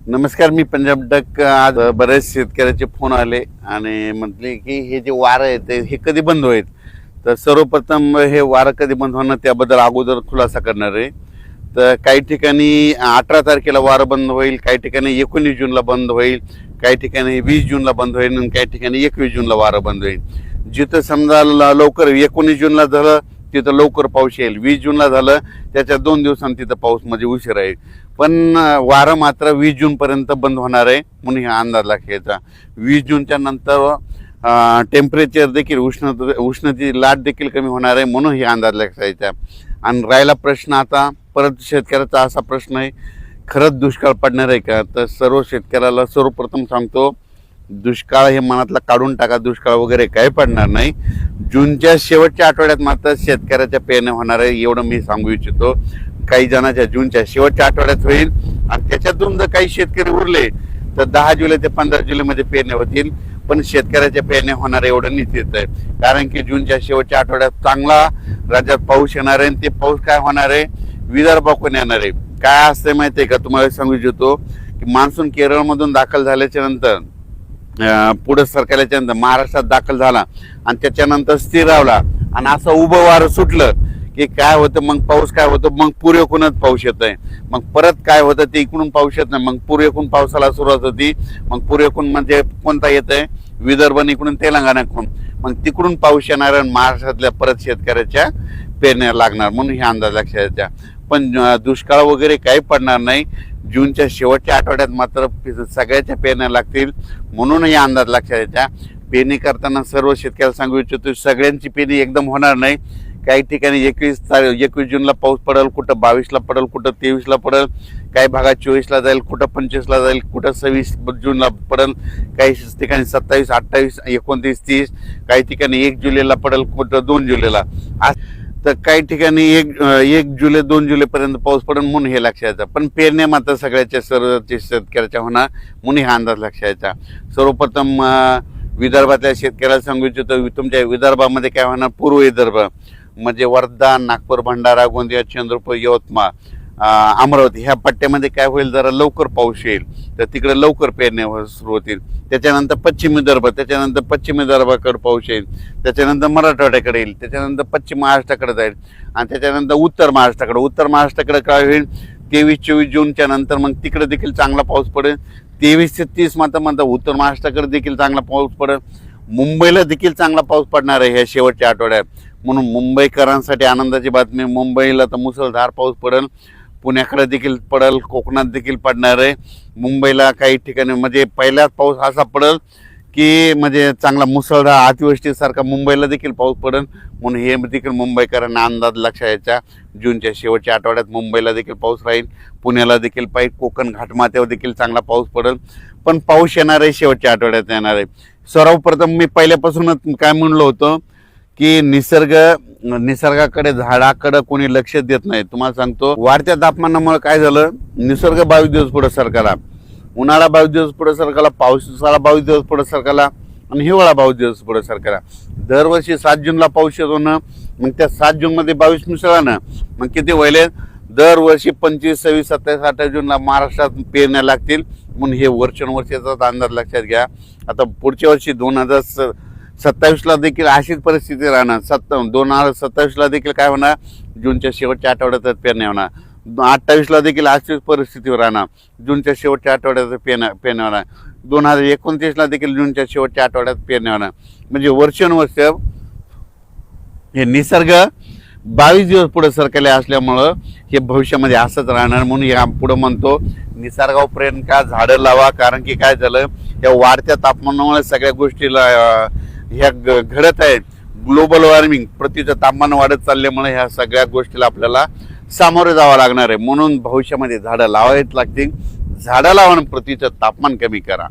नमस्कार, मी पंजाब डक. आज बरेच शेतकऱ्याचे फोन आले आणि म्हटले की हे जे वारं आहे ते हे कधी बंद होईल. तर सर्वप्रथम हे वारं कधी बंद होणार त्याबद्दल अगोदर खुलासा करणार आहे. तर काही ठिकाणी 18 तारखेला वारं बंद होईल, काही ठिकाणी 19 जूनला बंद होईल, काही ठिकाणी 20 जूनला बंद होईल आणि काही ठिकाणी 21 जूनला वारं बंद होईल. जिथं समजा लवकर 19 जूनला झालं तिथं लवकर पाऊस येईल, 20 जूनला झालं त्याच्या 2 दिवसांनी तिथं पाऊस म्हणजे उशीर आहे. पण वारं मात्र 20 जूनपर्यंत बंद होणार आहे म्हणून हा अंदाज लागेचा. 20 जूनच्या नंतर टेम्परेचर देखील उष्णतेची लाट देखील कमी होणार आहे म्हणून हे अंदाज लागायचा. आणि राहिला प्रश्न आता परत शेतकऱ्याचा असा प्रश्न आहे, खरंच दुष्काळ पडणार आहे का? तर सर्व शेतकऱ्याला सर्वप्रथम सांगतो, दुष्काळ हे मनातला काढून टाका. दुष्काळ वगैरे काही पडणार नाही. जूनच्या शेवटच्या आठवड्यात मात्र शेतकऱ्याच्या पेरण्या होणार आहे एवढं मी सांगू इच्छितो. काही जणांच्या जूनच्या शेवटच्या आठवड्यात होईल आणि त्याच्यातून जर काही शेतकरी उरले तर 10 जुलै ते 15 जुलैमध्ये पेरण्या होतील. पण शेतकऱ्याच्या पेरण्या होणार एवढं निश्चित आहे, कारण की जूनच्या शेवटच्या आठवड्यात चांगला राज्यात पाऊस येणार आहे. ते पाऊस काय होणार आहे, विदर्भाकडून येणार आहे. काय असते माहिती आहे का, तुम्हाला सांगू इच्छितो की मान्सून केरळमधून दाखल झाल्याच्या नंतर पुढे सरकारल्याच्या नंतर महाराष्ट्रात दाखल झाला आणि त्याच्यानंतर स्थिरावला आणि असं उभं वारं सुटलं की काय होतं, मग पाऊस काय होतं, मग पूर्वेकडूनच पाऊस येत आहे. मग परत काय होतं, ते इकडून पाऊस येत नाही, मग पूर्वेकडून पावसाला सुरुवात होती. मग पूर्वेकडून म्हणजे कोणता येत आहे, विदर्भ इकडून तेलंगणाकडून, मग तिकडून पाऊस येणार आणि महाराष्ट्रातल्या परत शेतकऱ्याच्या पेरण्या लागणार म्हणून हे अंदाज लक्षात येत्या. पण दुष्काळ वगैरे काही पडणार नाही. जूनच्या शेवटच्या आठवड्यात मात्र सगळ्याच्या पेरण्या लागतील म्हणून हे अंदाज लक्षात येत्या. पेरणी करताना सर्व शेतकऱ्याला सांगू इच्छितो, सगळ्यांची पेरणी एकदम होणार नाही. काही ठिकाणी 21 जूनला पाऊस पडेल, कुठं 22ला पडेल, कुठं 23ला पडेल, काही भागात 24ला जाईल, कुठं 25ला जाईल, कुठं 26 जूनला पडेल, काही ठिकाणी 27, 28, 29, 30, काही ठिकाणी 1 जुलैला पडेल, कुठं 2 जुलैला. तर काही ठिकाणी 1 जुलै 2 जुलैपर्यंत पाऊस पडेल म्हणून हे लक्षात येतं. पण पेरण्या मात्र सगळ्याच्या सर्व शेतकऱ्याच्या होणार म्हणून हा अंदाज लक्षात येता. सर्वप्रथम विदर्भातल्या शेतकऱ्याला सांगू इच्छितो, तुमच्या विदर्भामध्ये काय होणार, पूर्व विदर्भ म्हणजे वर्धा, नागपूर, भंडारा, गोंदिया, चंद्रपूर, यवतमाळ, अमरावती ह्या पट्ट्यामध्ये काय होईल, जरा लवकर पाऊस येईल तर तिकडे लवकर पेरण्या सुरू होतील. त्याच्यानंतर पश्चिम विदर्भ, त्याच्यानंतर पश्चिम विदर्भाकडे पाऊस येईल, त्याच्यानंतर मराठवाड्याकडे येईल, त्याच्यानंतर पश्चिम महाराष्ट्राकडे जाईल आणि त्याच्यानंतर उत्तर महाराष्ट्राकडे काय होईल, 23-24 जूनच्या नंतर मग तिकडे देखील चांगला पाऊस पडेल. 23 ते 30 मात्र उत्तर महाराष्ट्राकडे देखील चांगला पाऊस पडेल. मुंबईला देखील चांगला पाऊस पडणार आहे ह्या शेवटच्या आठवड्यात म्हणून मुंबईकरांसाठी आनंदाची बातमी. मुंबईला तर मुसळधार पाऊस पडेल, पुण्याकडे देखील पडेल, कोकणात देखील पडणार आहे. मुंबईला काही ठिकाणी म्हणजे पहिलाच पाऊस असा पडेल की म्हणजे चांगला मुसळधार अतिवृष्टीसारखा मुंबईला देखील पाऊस पडेल म्हणून हे देखील मुंबईकरांना अंदाज लक्षात यायचा. जूनच्या शेवटच्या आठवड्यात मुंबईला देखील पाऊस राहील, पुण्याला देखील पाहिजे, कोकण घाटमाथ्यावर देखील चांगला पाऊस पडेल. पण पाऊस येणार आहे शेवटच्या आठवड्यात येणार आहे. सर्वप्रथम मी पहिल्यापासूनच काय म्हणलो होतो की निसर्गाकडे झाडाकडे कोणी लक्ष देत नाही. तुम्हाला सांगतो, वाढत्या तापमानामुळे काय झालं, निसर्ग 22 दिवस पुढे सरकला, उन्हाळा 22 दिवस पुढे सरकला, पावसाळा 22 दिवस पुढे सरकला आणि हिवाळा 22 दिवस पुढे सरकला. दरवर्षी 7 जूनला पाऊस येतो ना, मग त्या 7 जूनमध्ये 22 मिसळला ना, मग किती व्हायले, दरवर्षी 25, 26, 27, 28 जूनला महाराष्ट्रात पेरण्या लागतील म्हणून हे वर्षानुवर्षाचा अंदाज लक्षात घ्या. आता पुढच्या वर्षी 2027ला देखील अशीच परिस्थिती राहणार. 2027ला देखील काय होणार, जूनच्या शेवटच्या आठवड्यातच पेरण्या होणार. 28ला देखील अशीच परिस्थिती राहणार, जूनच्या शेवटच्या आठवड्यात पेरण्या होणार. 2029ला देखील जूनच्या शेवटच्या आठवड्यात पेरण्या होणार. म्हणजे वर्षानुवर्ष हे निसर्ग 22 दिवस पुढे सरकले असल्यामुळं हे भविष्यामध्ये असंच राहणार म्हणून या पुढं म्हणतो, निसर्गावर प्रेम का, झाडं लावा. कारण की काय झालं, या वाढत्या तापमानामुळे सगळ्या गोष्टीला ह्या घडत आहेत. ग्लोबल वॉर्मिंग, पृथ्वीचं तापमान वाढत चालल्यामुळे ह्या सगळ्या गोष्टीला आपल्याला सामोरे जावं लागणार आहे. म्हणून भविष्यामध्ये झाडं लावावीच लागतील. झाडं लावून पृथ्वीचं तापमान कमी करा.